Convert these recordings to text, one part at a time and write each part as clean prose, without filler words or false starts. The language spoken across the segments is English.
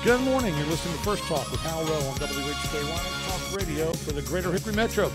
Good morning. You're listening to First Talk with Hal Rowe on WHKY Talk Radio for the Greater Hickory Metro.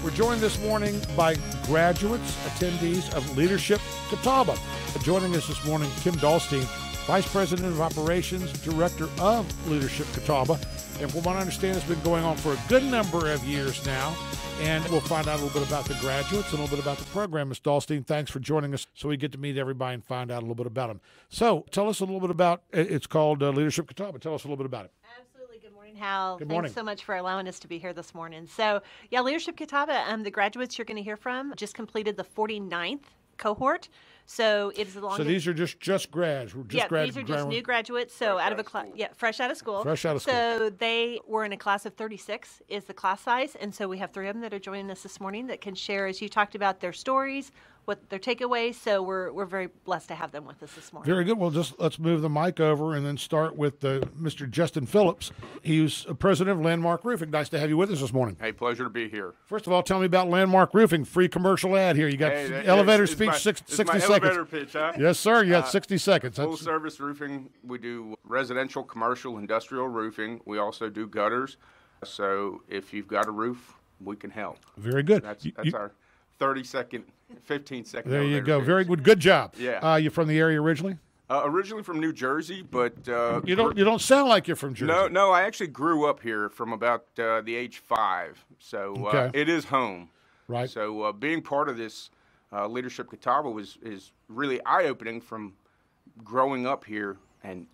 We're joined this morning by graduates, attendees of Leadership Catawba. Joining us this morning, Kim Dahlstein, Vice President of Operations, Director of Leadership Catawba. And from what I understand, it's been going on for a good number of years now. And we'll find out a little bit about the graduates and a little bit about the program. Ms. Dahlstein, thanks for joining us so we get to meet everybody and find out a little bit about them. So tell us a little bit about, it's called Leadership Catawba. Tell us a little bit about it. Absolutely. Good morning, Hal. Good morning. Thanks so much for allowing us to be here this morning. So, yeah, Leadership Catawba, the graduates you're going to hear from just completed the 49th cohort. So it's the longest. So these are just grads. These are just new graduates. So out of a class, fresh out of school. Fresh out of school. So they were in a class of 36 is the class size, and so we have 3 of them that are joining us this morning that can share, as you talked about, their stories, what their takeaways. So we're very blessed to have them with us this morning. Very good. Well, let's move the mic over and then start with Mr. Justin Phillips. He's president of Landmark Roofing. Nice to have you with us this morning. Hey, pleasure to be here. First of all, tell me about Landmark Roofing. Free commercial ad here. You got elevator speech, 60 seconds. Elevator pitch, huh? Yes, sir. You got 60 seconds. Full service roofing. We do residential, commercial, industrial roofing. We also do gutters. So if you've got a roof, we can help. Very good. That's our 30-second, 15-second. There you go. Pitch. Very good. Good job. Yeah. You from the area originally? Originally from New Jersey, but you don't sound like you're from Jersey. No. I actually grew up here from about the age 5. So okay. It is home. Right. So being part of this Leadership Catawba is really eye-opening from growing up here and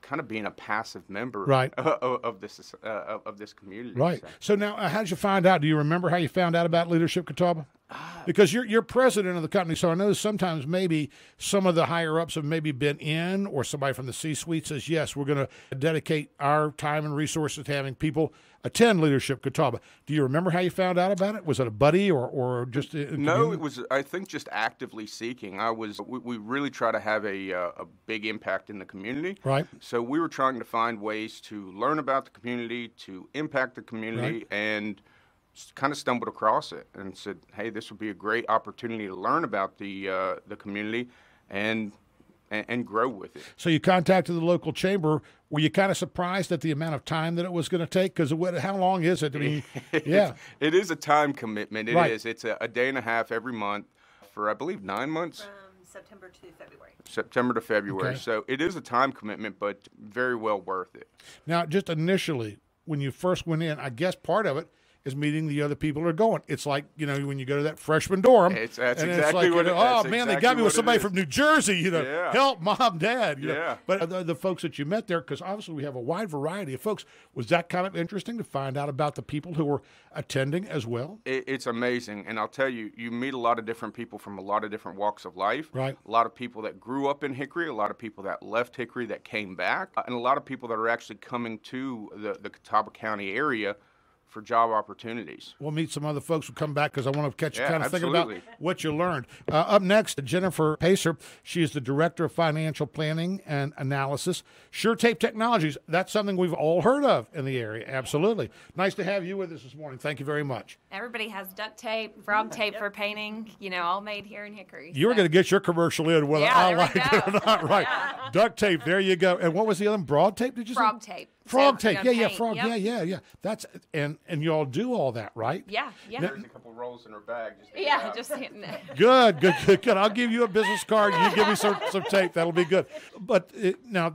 kind of being a passive member of this community. Right. So now, how did you find out? Do you remember how you found out about Leadership Catawba? Because you're president of the company, so I know sometimes maybe some of the higher-ups have maybe been in, or somebody from the C-suite says, yes, we're going to dedicate our time and resources to having people attend Leadership Catawba. Do you remember how you found out about it? Was it a buddy or just a No, it was, I think, just actively seeking. We really try to have a big impact in the community. Right. So we were trying to find ways to learn about the community, to impact the community, and kind of stumbled across it and said, hey, this would be a great opportunity to learn about the community and grow with it. So you contacted the local chamber. Were you kind of surprised at the amount of time that it was going to take? Because how long is it? I mean, yeah. It is a time commitment. It right. is. It's a day and a half every month for, I believe, 9 months. From September to February. September to February. Okay. So it is a time commitment, but very well worth it. Now, just initially, when you first went in, I guess part of it is meeting the other people that are going. It's like, when you go to that freshman dorm. That's and exactly it's like, what it is. oh, man, they got me with somebody from New Jersey, Yeah. help mom, dad. Yeah. But the folks that you met there, because obviously we have a wide variety of folks, was that kind of interesting to find out about the people who were attending as well? It's amazing. And I'll tell you, you meet a lot of different people from a lot of different walks of life. Right. A lot of people that grew up in Hickory, a lot of people that left Hickory that came back, and a lot of people that are actually coming to the Catawba County area for job opportunities. We'll meet some other folks who come back because I want to catch you kind of absolutely. thinking about what you learned. Up next, Jennifer Pacer. She is the Director of Financial Planning and Analysis. Sure Tape Technologies. That's something we've all heard of in the area. Absolutely. Nice to have you with us this morning. Thank you very much. Everybody has duct tape, frog tape for painting, all made here in Hickory. You were going to get your commercial in whether I like it or not. Right. Yeah. Duct tape. There you go. And what was the other one? Broad tape, did you say? Frog tape. Frog tape. Yeah, paint. frog. Yep. Yeah. That's and you all do all that, right? Yeah. There's a couple rolls in her bag. Just hitting that. Good. I'll give you a business card and you give me some tape. That'll be good. But now,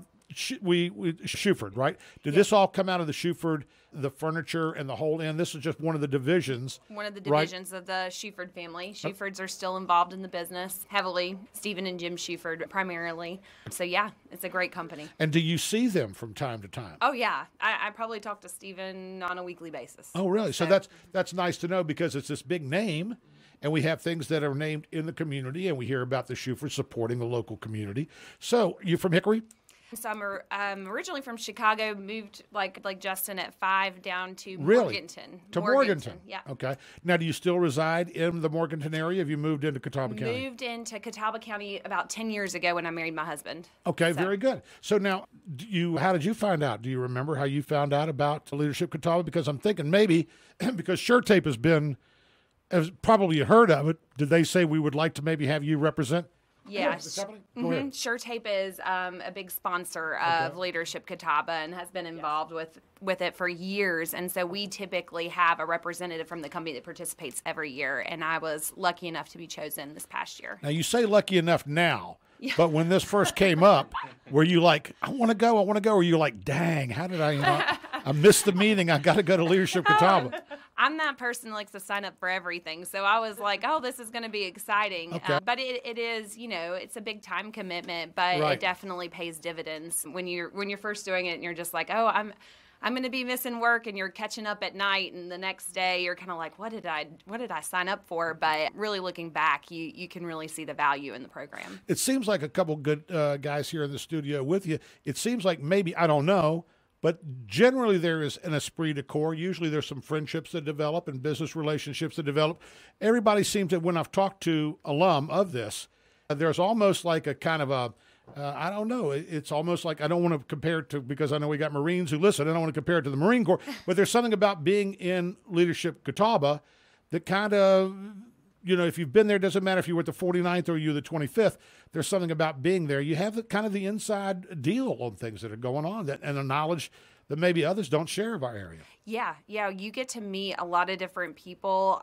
we Shuford, right? Did this all come out of the Shuford, the furniture and the whole end? This is just one of the divisions. One of the divisions of the Shuford family. Shufords are still involved in the business heavily. Stephen and Jim Shuford primarily. So yeah, it's a great company. And do you see them from time to time? Oh yeah, I probably talk to Stephen on a weekly basis. Oh really? So that's nice to know because it's this big name. And we have things that are named in the community, and we hear about the Shufords supporting the local community. So, you from Hickory? So I'm originally from Chicago, moved like Justin at 5 down to Really? Morganton. To Morganton? Yeah. Okay. Now, do you still reside in the Morganton area? Have you moved into Catawba County? Moved into Catawba County about 10 years ago when I married my husband. Okay, very good. So now, how did you find out? Do you remember how you found out about Leadership Catawba? Because I'm thinking maybe because Sure Tape has been, as probably you heard of it, did they say we would like to maybe have you represent Yeah. The company? Go ahead. Sure Tape is a big sponsor of Leadership Catawba and has been involved with it for years. And so we typically have a representative from the company that participates every year. And I was lucky enough to be chosen this past year. Now, you say lucky enough now, but when this first came up, were you like, I want to go, or were you like, dang, how did I missed the meeting, I got to go to Leadership Catawba? I'm that person that likes to sign up for everything. So I was like, oh, this is going to be exciting. Okay. But it is, it's a big time commitment, but Right. it definitely pays dividends when you're first doing it and you're just like, oh, I'm going to be missing work, and you're catching up at night, and the next day you're kind of like, what did I sign up for? But really looking back, you can really see the value in the program. It seems like a couple good guys here in the studio with you. It seems like maybe, I don't know, but generally there is an esprit de corps. Usually there's some friendships that develop and business relationships that develop. Everybody seems to, when I've talked to alum of this, there's almost like a kind of a, I don't know. It's almost like, I don't want to compare it to, because I know we got Marines who listen, I don't want to compare it to the Marine Corps, but there's something about being in Leadership Catawba that kind of, if you've been there, it doesn't matter if you were at the 49th or you're the 25th, there's something about being there. You have the kind of the inside deal on things that are going on and a knowledge that maybe others don't share of our area. Yeah. You get to meet a lot of different people.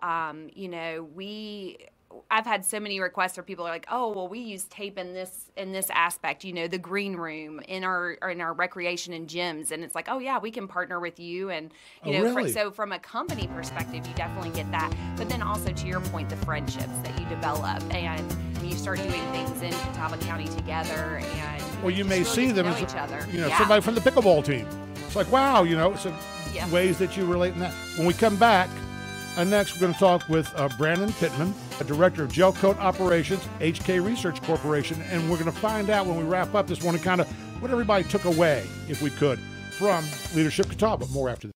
I've had so many requests where people are like, oh, well, we use tape in this aspect, the green room in our recreation and gyms. And it's like, oh yeah, we can partner with you. And, really? So from a company perspective, you definitely get that. But then also to your point, the friendships that you develop, and you start doing things in Catawba County together, and you may see them know as each other. Somebody from the pickleball team. It's like, wow, so ways that you relate in that. When we come back, next, we're going to talk with Brandon Pittman, a director of Gel Coat Operations, HK Research Corporation, and we're going to find out when we wrap up this morning kind of what everybody took away, if we could, from Leadership Catawba. More after this.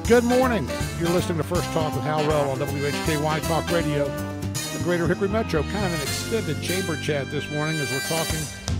Good morning. You're listening to First Talk with Hal Rell on WHKY Talk Radio, the Greater Hickory Metro. Kind of an extended chamber chat this morning as we're talking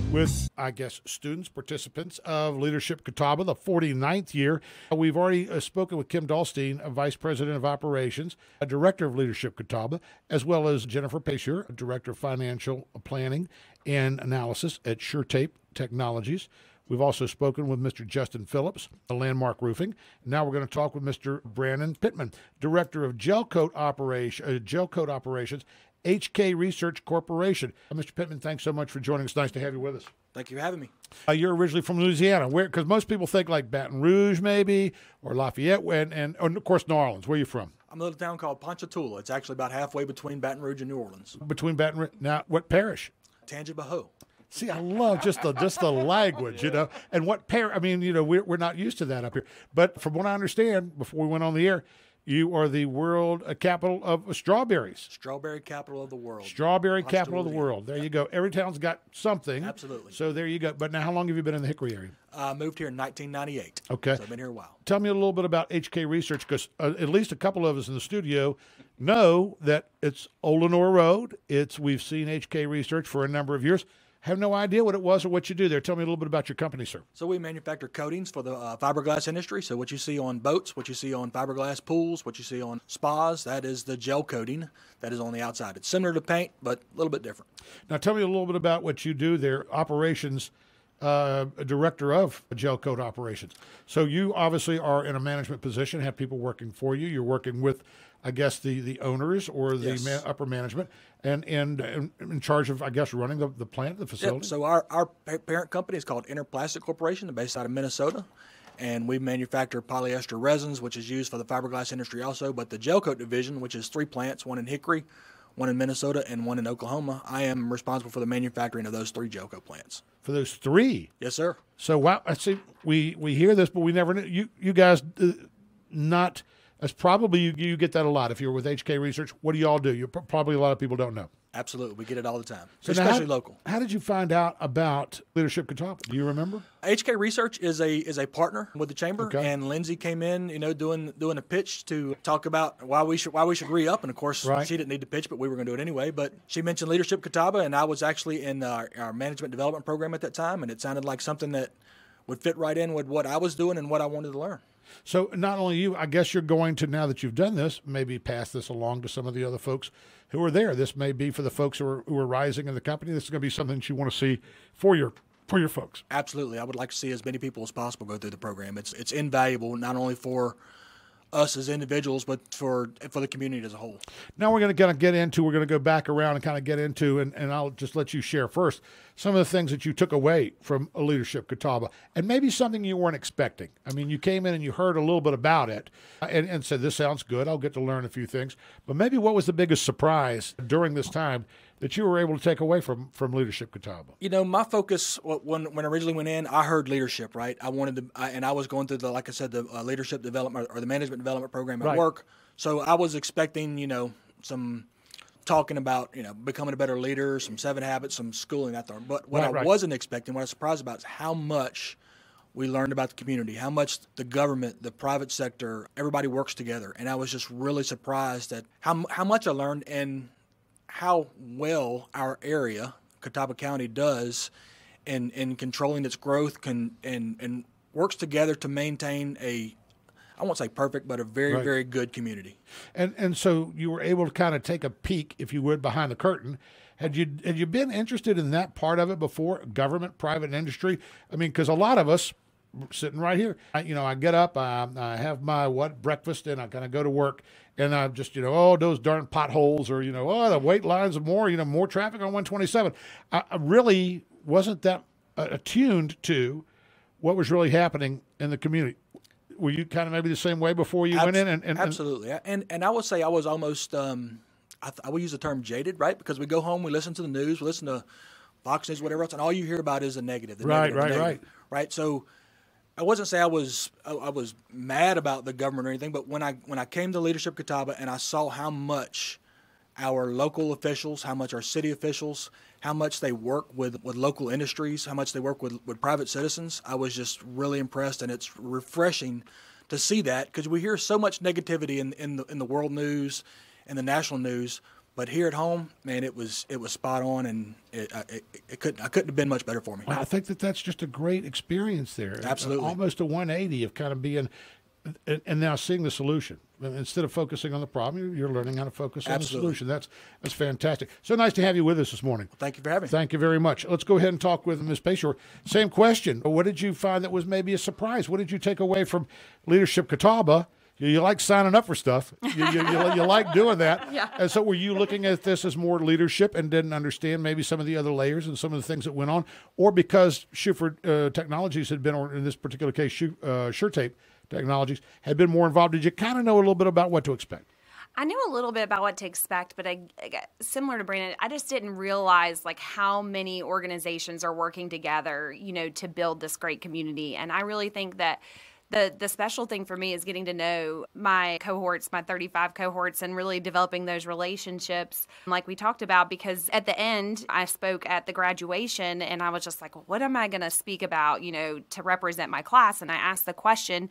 with, I guess, students, participants of Leadership Catawba, the 49th year. We've already spoken with Kim Dahlstein, a Vice President of Operations, a Director of Leadership Catawba, as well as Jennifer Pacier, Director of Financial Planning and Analysis at Sure Tape Technologies. We've also spoken with Mr. Justin Phillips, of Landmark Roofing. Now we're going to talk with Mr. Brandon Pittman, Director of Gel Coat Operations, HK Research Corporation. Mr. Pittman, thanks so much for joining us. Nice to have you with us. Thank you for having me. You're originally from Louisiana, because most people think like Baton Rouge maybe, or Lafayette, and of course New Orleans. Where are you from? I'm in a little town called Ponchatoula. It's actually about halfway between Baton Rouge and New Orleans. Between Baton Rouge. Now, what parish? Tangibaho. See, I love just the language, and what we're not used to that up here. But from what I understand, before we went on the air, you are the world capital of strawberries. Strawberry capital of the world. Strawberry capital of the world. There you go. Every town's got something. Absolutely. So there you go. But now, how long have you been in the Hickory area? I moved here in 1998. Okay. So I've been here a while. Tell me a little bit about HK Research, because at least a couple of us in the studio know that it's Old Lenore Road. We've seen HK Research for a number of years. Have no idea what it was or what you do there. Tell me a little bit about your company, sir. So we manufacture coatings for the fiberglass industry. So what you see on boats, what you see on fiberglass pools, what you see on spas, that is the gel coating that is on the outside. It's similar to paint, but a little bit different. Now tell me a little bit about what you do there, operations director of Gel Coat Operations. So you obviously are in a management position, have people working for you. You're working with, I guess, the owners or the Yes. upper management and in charge of, I guess, running the plant, the facility. Yep. So our parent company is called Interplastic Corporation, based out of Minnesota. And we manufacture polyester resins, which is used for the fiberglass industry also. But the gel coat division, which is 3 plants, one in Hickory, one in Minnesota, and one in Oklahoma, I am responsible for the manufacturing of those 3 gel coat plants. For those 3? Yes, sir. So, wow, I see, we hear this, but we never knew. You guys, that's probably, you get that a lot. If you're with HK Research, what do y'all do? Probably a lot of people don't know. Absolutely. We get it all the time, So especially local. How did you find out about Leadership Catawba? Do you remember? HK Research is a partner with the chamber, Okay. and Lindsay came in, doing a pitch to talk about why we should re-up, and of course Right. she didn't need to pitch, but we were going to do it anyway. But she mentioned Leadership Catawba, and I was actually in our management development program at that time, and it sounded like something that would fit right in with what I was doing and what I wanted to learn. So not only you, I guess you're going to, now that you've done this, maybe pass this along to some of the other folks who are there. This may be for the folks who are rising in the company. This is going to be something that you want to see for your folks. Absolutely. I would like to see as many people as possible go through the program. It's invaluable, not only for us as individuals, but for the community as a whole. Now we're going to we're going to go back around and kind of get into, and I'll just let you share first some of the things that you took away from a Leadership Catawba, and maybe something you weren't expecting. I mean, you came in and you heard a little bit about it and said, this sounds good, I'll get to learn a few things. But maybe what was the biggest surprise during this time that you were able to take away from Leadership Catawba? My focus when I originally went in, I heard leadership, right? I wanted to, and I was going through the leadership development or the management development program at Right. work. So I was expecting, some talking about, becoming a better leader, some 7 habits, some schooling that sort. But what I wasn't expecting, what I was surprised about, is how much we learned about the community, how much the government, the private sector, everybody works together. And I was just really surprised at how much I learned and how well our area, Catawba County, does in controlling its growth and works together to maintain I won't say perfect, but a very, very good community. And so you were able to kind of take a peek, if you would, behind the curtain. Had you been interested in that part of it before, government, private industry? I mean, because a lot of us sitting right here, I get up, I have my breakfast, and I kind of go to work, and I just, those darn potholes, or, the wait lines are more traffic on 127. I really wasn't that attuned to what was really happening in the community. Were you kind of maybe the same way before you went in? And Absolutely. And I would say I was almost, I would use the term jaded, right? Because we go home, we listen to the news, we listen to Fox News, whatever else, and all you hear about is the negative. Right. So I wasn't say I was mad about the government or anything, but when I came to Leadership Catawba and I saw how much our local officials, how much our city officials, how much they work with local industries, how much they work with private citizens, I was just really impressed, and it's refreshing to see that, because we hear so much negativity in the world news and the national news, but here at home, man, it was spot on, and I couldn't have been much better for me. Well, I think that's just a great experience there. Absolutely. Almost a 180 of kind of being, and now seeing the solution. Instead of focusing on the problem, you're learning how to focus on Absolutely. the solution. That's fantastic. So nice to have you with us this morning. Thank you for having me. Thank you very much. Let's go ahead and talk with Ms. Bayshore. Same question. What did you find that was maybe a surprise? What did you take away from Leadership Catawba? You like signing up for stuff. You like doing that. Yeah. And so were you looking at this as more leadership and didn't understand maybe some of the other layers and some of the things that went on? Or because Schuford Technologies had been, or in this particular case, SureTape Technologies had been more involved, did you kind of know a little bit about what to expect? I knew a little bit about what to expect, but similar to Brandon, I just didn't realize how many organizations are working together, to build this great community. And I really think that the special thing for me is getting to know my cohorts, my 35 cohorts, and really developing those relationships like we talked about, because at the end, I spoke at the graduation and I was just like, well, what am I going to speak about, to represent my class? And I asked the question,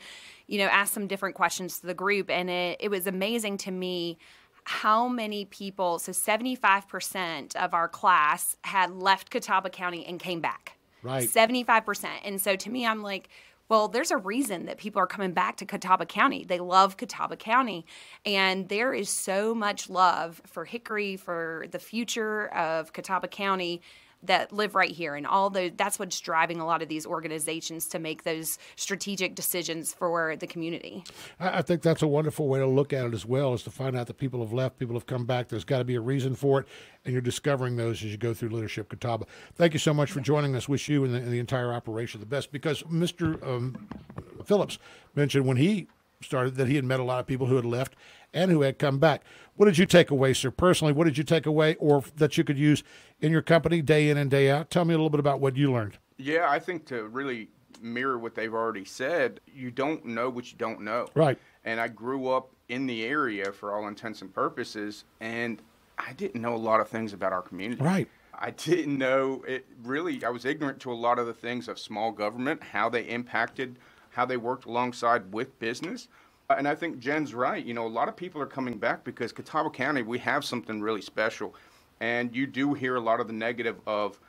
asked some different questions to the group, and it was amazing to me how many people, so 75% of our class had left Catawba County and came back. Right. 75%. And so to me, I'm like, well, there's a reason that people are coming back to Catawba County. They love Catawba County. And there is so much love for Hickory, for the future of Catawba County, that live right here. And that's what's driving a lot of these organizations to make those strategic decisions for the community. I think that's a wonderful way to look at it as well, is to find out that people have left, people have come back. There's got to be a reason for it, and you're discovering those as you go through Leadership Catawba. Thank you so much for joining us. Wish you and the entire operation the best, because Mr. Phillips mentioned when he started that he had met a lot of people who had left and who had come back. What did you take away, sir? Personally, what did you take away, or that you could use in your company day in and day out? Tell me a little bit about what you learned. Yeah, I think to really mirror what they've already said, you don't know what you don't know. Right. And I grew up in the area for all intents and purposes, and I didn't know a lot of things about our community. Right. I didn't know it really. I was ignorant to a lot of the things of small government, how they impacted, how they worked alongside with business. And I think Jen's right. You know, a lot of people are coming back because Catawba County, we have something really special. And you do hear a lot of the negative of,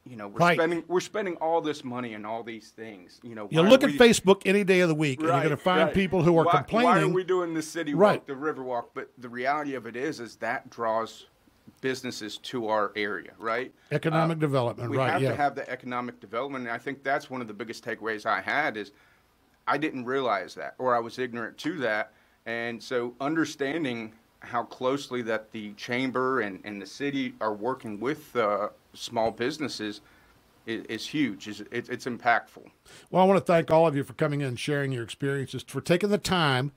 you know, we're spending all this money and all these things. You know, you look at Facebook any day of the week, and you're going to find people who are complaining. Why are we doing the city walk, the river walk? But the reality of it is that draws businesses to our area, right? Economic development, we right? We have to have the economic development, and I think that's one of the biggest takeaways I had is I didn't realize that, or I was ignorant to that, and so understanding how closely that the chamber and the city are working with small businesses is huge. It's impactful. Well, I want to thank all of you for coming in and sharing your experiences, for taking the time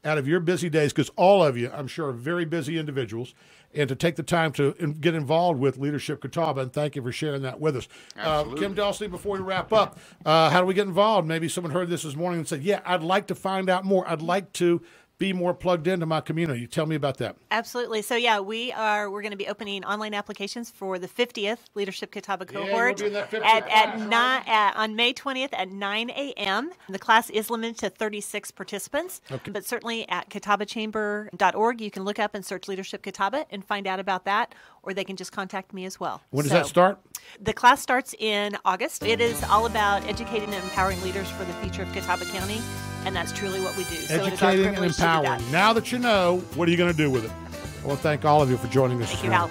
out of your busy days, because all of you, I'm sure, are very busy individuals, and to take the time to get involved with Leadership Catawba, and thank you for sharing that with us. Kim Delsley, before we wrap up, how do we get involved? Maybe someone heard this morning and said, yeah, I'd like to find out more. I'd like to be more plugged into my community. Tell me about that. Absolutely. So yeah, we're going to be opening online applications for the 50th Leadership Catawba cohort on May 20th at 9 a.m. The class is limited to 36 participants, but certainly at catawbachamber.org you can look up and search Leadership Catawba and find out about that, or they can just contact me as well. When does that start? The class starts in August. It is all about educating and empowering leaders for the future of Catawba County, and that's truly what we do. Educating and empowering. Now that you know, what are you going to do with it? I want to thank all of you for joining us. Thank you, Hal.